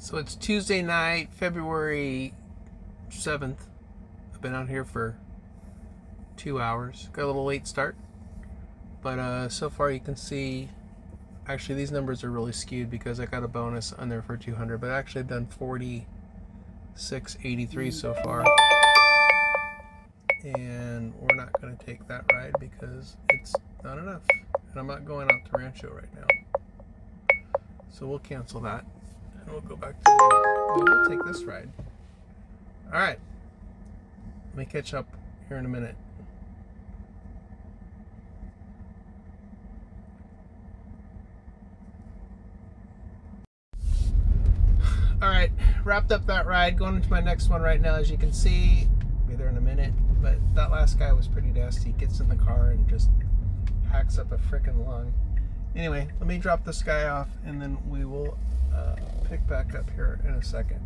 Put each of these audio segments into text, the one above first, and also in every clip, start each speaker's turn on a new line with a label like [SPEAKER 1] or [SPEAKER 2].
[SPEAKER 1] So it's Tuesday night, February 7th. I've been out here for 2 hours. Got a little late start. But so far you can see, actually these numbers are really skewed because I got a bonus on there for 200, but actually I've done 46.83 so far. And we're not going to take that ride because it's not enough. And I'm not going out to Rancho right now. So we'll cancel that. And we'll go back to, we'll take this ride. All right. Let me catch up here in a minute. All right, wrapped up that ride. Going into my next one right now. As you can see, I'll be there in a minute. But that last guy was pretty nasty. He gets in the car and just hacks up a frickin' lung. Anyway, let me drop this guy off, and then we will pick back up here in a second.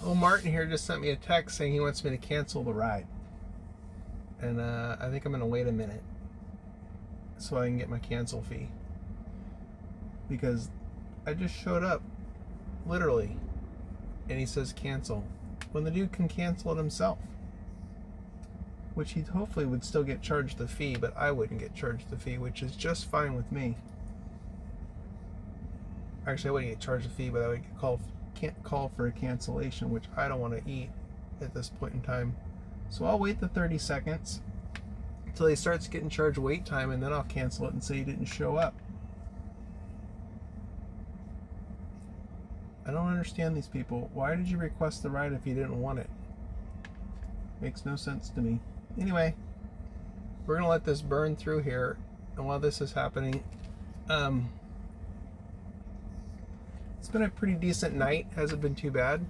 [SPEAKER 1] Oh, Martin here just sent me a text saying he wants me to cancel the ride. And I think I'm going to wait a minute so I can get my cancel fee. Because I just showed up, literally, and he says cancel, when the dude can cancel it himself. Which he hopefully would still get charged the fee, but I wouldn't get charged the fee, which is just fine with me. Actually, I wouldn't get charged the fee, but I would can't call for a cancellation, which I don't want to eat at this point in time. So I'll wait the 30 seconds until he starts getting charged wait time, and then I'll cancel it and say he didn't show up. I don't understand these people. Why did you request the ride if you didn't want it? Makes no sense to me. Anyway, we're going to let this burn through here. And while this is happening, it's been a pretty decent night. Hasn't been too bad.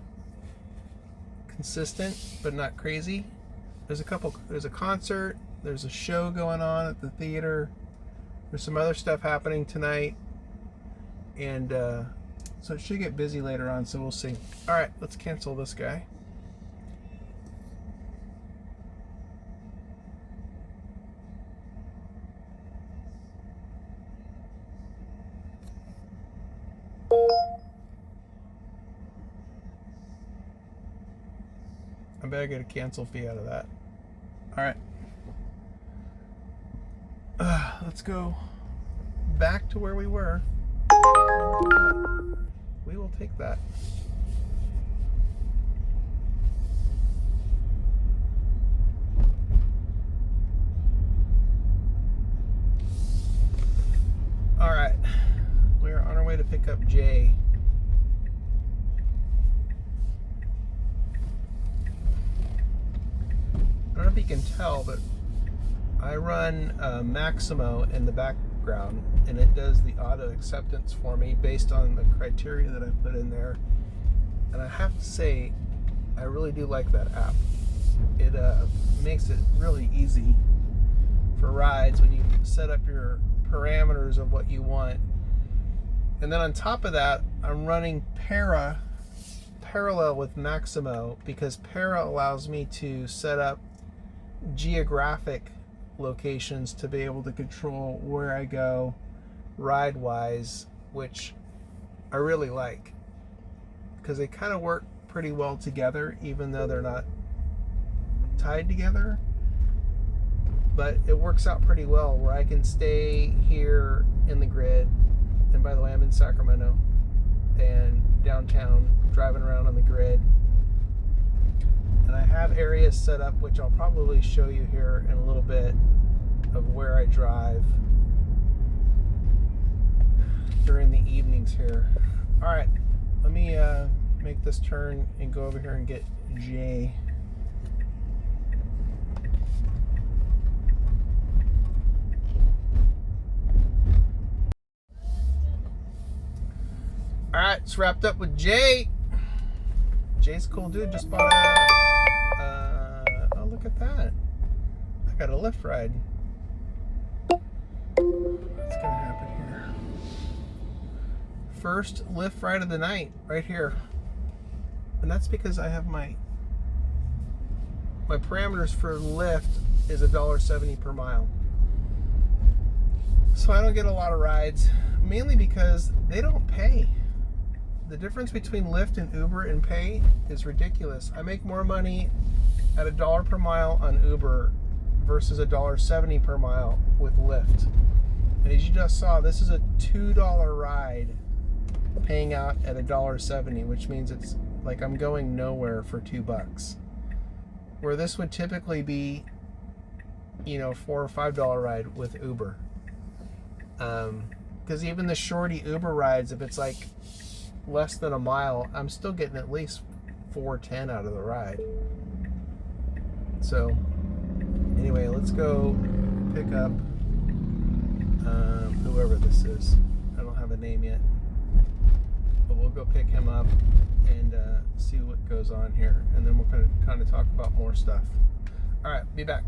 [SPEAKER 1] Consistent, but not crazy. There's a concert. There's a show going on at the theater. There's some other stuff happening tonight. And so it should get busy later on, so we'll see. All right, let's cancel this guy. I better get a cancel fee out of that. All right. Let's go back to where we were. We will take that. All right. We are on our way to pick up Jay. I don't know if you can tell, but I run Maximo in the background, and it does the auto acceptance for me based on the criteria that I put in there. And I have to say, I really do like that app. It makes it really easy for rides when you set up your parameters of what you want. And then on top of that, I'm running parallel with Maximo, because Para allows me to set up geographic locations to be able to control where I go ride wise, which I really like because they kind of work pretty well together, even though they're not tied together. But it works out pretty well where I can stay here in the grid. And by the way, I'm in Sacramento and downtown, driving around on the grid. And I have areas set up, which I'll probably show you here in a little bit, of where I drive during the evenings here. All right, let me make this turn and go over here and get Jay. All right, it's wrapped up with Jay. Jay's a cool dude. Just bought a oh, look at that. I got a Lyft ride. What's gonna happen here? First Lyft ride of the night, right here. And that's because I have my parameters for Lyft is $1.70 per mile. So I don't get a lot of rides, mainly because they don't pay. The difference between Lyft and Uber in pay is ridiculous. I make more money at $1 per mile on Uber versus $1.70 per mile with Lyft. And as you just saw, this is a $2 ride paying out at $1.70, which means it's like I'm going nowhere for $2. Where this would typically be, $4 or $5 ride with Uber. Because even the shorty Uber rides, if it's like less than a mile, I'm still getting at least $4.10 out of the ride. So anyway, let's go pick up whoever this is. I don't have a name yet, but we'll go pick him up and see what goes on here, and then we'll kind of talk about more stuff. All right, be back.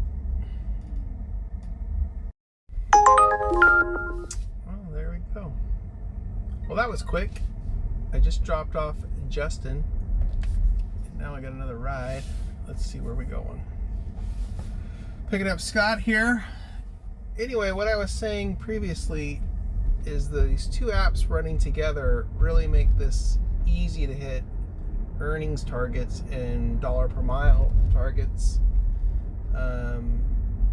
[SPEAKER 1] Oh, there we go. Well, that was quick. I just dropped off Justin, and now I got another ride. Let's see where we're going. Picking up Scott here. Anyway, what I was saying previously is these two apps running together really make this easy to hit earnings targets and dollar per mile targets.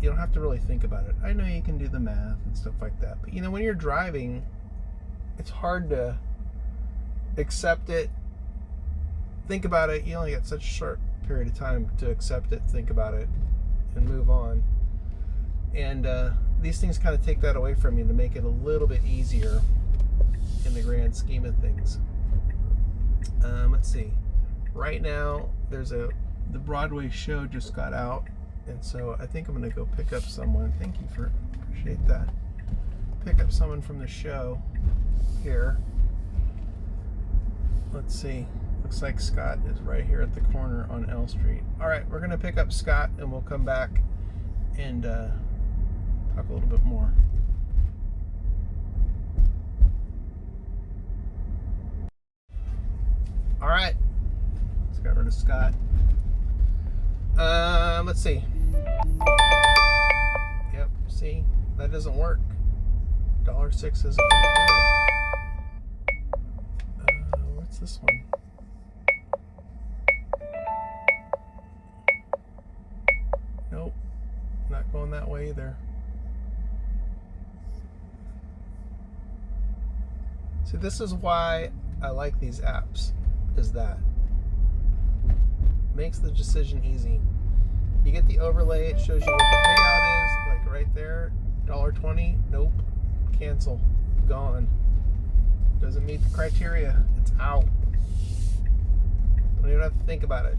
[SPEAKER 1] You don't have to really think about it. I know you can do the math and stuff like that, but when you're driving, it's hard to accept it, think about it. You only got such a short period of time to accept it, think about it, and move on. And these things kind of take that away from you to make it a little bit easier in the grand scheme of things. Let's see. Right now, the Broadway show just got out, and so I think I'm going to go pick up someone. Thank you appreciate that. Pick up someone from the show here. Let's see. Looks like Scott is right here at the corner on L Street. All right, we're going to pick up Scott, and we'll come back and talk a little bit more. All right, let's get rid of Scott. Let's see. Yep, see, that doesn't work. $1.06 isn't going to do it. What's this one? Nope, not going that way either. See, this is why I like these apps, is that makes the decision easy. You get the overlay, it shows you what the payout is, like right there, $1.20, nope, cancel, gone. Doesn't meet the criteria, it's out. Don't even have to think about it.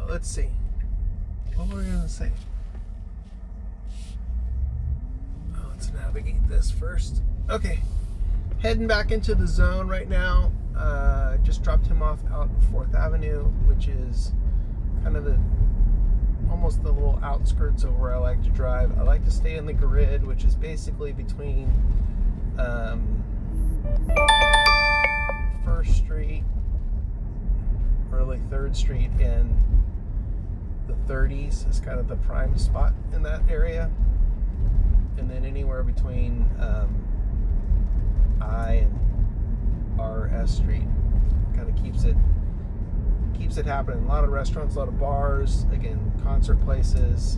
[SPEAKER 1] Let's see. What were we gonna say? Let's navigate this first. Okay, heading back into the zone right now. Just dropped him off out 4th Avenue, which is kind of almost the little outskirts of where I like to drive. I like to stay in the grid, which is basically between 1st Street, early 3rd Street, and the 30s is kind of the prime spot in that area. And then anywhere between I and RS Street kind of keeps it happening. A lot of restaurants, a lot of bars, again, concert places,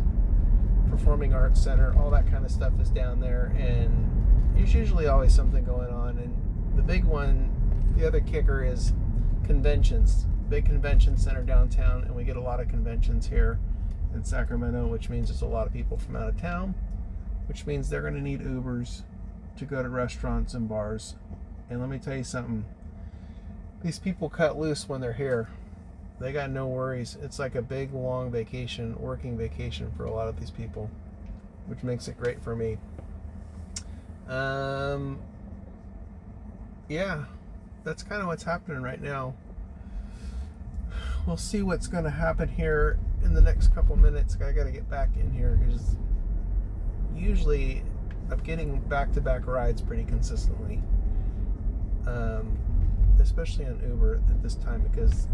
[SPEAKER 1] performing arts center, all that kind of stuff is down there, and there's usually always something going on. And the big one, the other kicker, is conventions. Big convention center downtown, and we get a lot of conventions here in Sacramento, which means there's a lot of people from out of town, which means they're going to need Ubers to go to restaurants and bars. And let me tell you something, these people cut loose when they're here. They got no worries. It's like a big, long vacation, working vacation for a lot of these people, which makes it great for me. Yeah, that's kind of what's happening right now. We'll see what's going to happen here in the next couple minutes. I got to get back in here because usually I'm getting back-to-back rides pretty consistently, especially on Uber at this time, because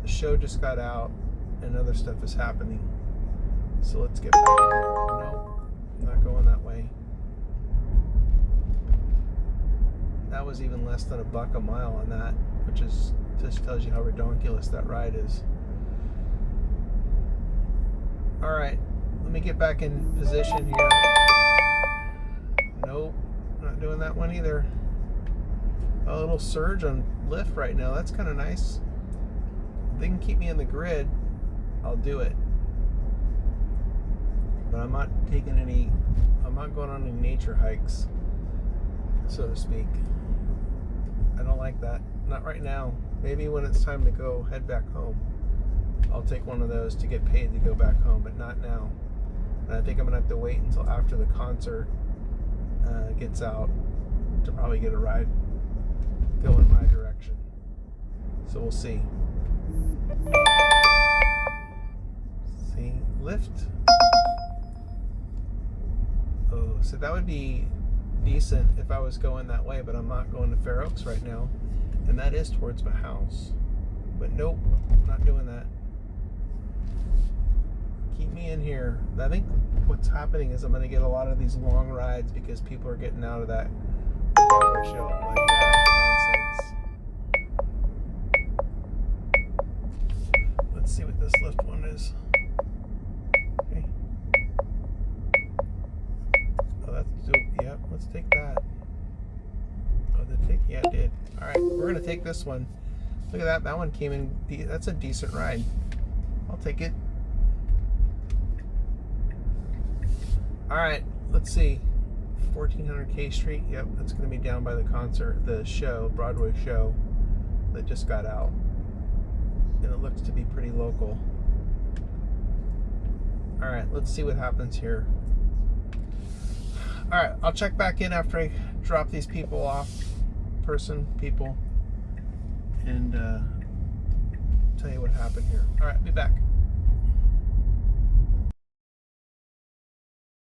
[SPEAKER 1] the show just got out and other stuff is happening. So let's get back in here. No, I'm not going that way. That was even less than $1 a mile on that, which is just tells you how ridiculous that ride is. All right, let me get back in position here. Nope, not doing that one either. A little surge on Lyft right now. That's kind of nice. If they can keep me in the grid, I'll do it. But I'm not taking any, I'm not going on any nature hikes, so to speak. I don't like that. Not right now. Maybe when it's time to go head back home, I'll take one of those to get paid to go back home, but not now. And I think I'm gonna have to wait until after the concert gets out to probably get a ride go in my direction. So we'll see. See, Lyft. Oh, so that would be decent if I was going that way, but I'm not going to Fair Oaks right now, and that is towards my house. But nope, not doing that. Keep me in here. I think what's happening is I'm going to get a lot of these long rides because people are getting out of that Broadway show like that nonsense. Let's see what this Lyft one is. Okay. Oh, that's dope. Yep, let's take that. Oh, did it take? Yeah, it did. All right, we're going to take this one. Look at that. That one came in. That's a decent ride. I'll take it. All right, let's see. 1400 K Street. Yep, that's going to be down by the concert, the show, Broadway show that just got out. And it looks to be pretty local. All right, let's see what happens here. All right, I'll check back in after I drop these people off, people, and tell you what happened here. All right, be back.